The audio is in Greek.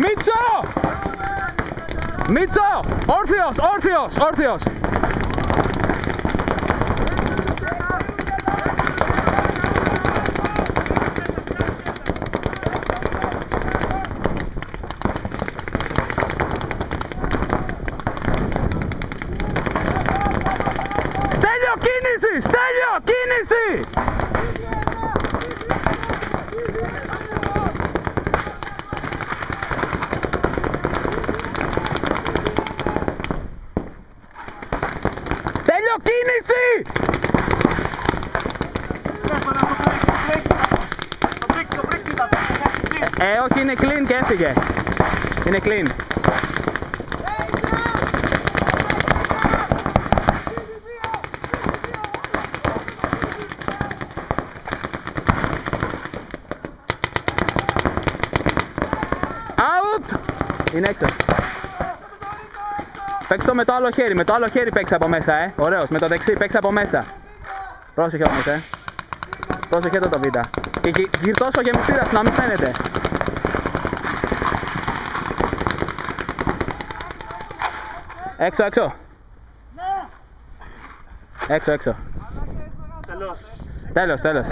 Μίτσο! Μίτσο! Όρθιος, όρθιος, όρθιος! Στέλιο, κίνηση! Στέλιο, κίνηση! Στέλιο, κίνηση! Όχι, είναι clean και έφυγε. Είναι clean. Out! Είναι έξω. Παίξε το με το άλλο χέρι, με το άλλο χέρι παίξε από μέσα, Ωραίος, με το δεξί παίξε από μέσα. Πρόσεχε όμως, Πρόσεχε το βίντεο. Και γυρτώσω ο γεμιστήρας, να μην φαίνεται. Έξω, έξω. Έξω, έξω. Τέλος. Τέλος.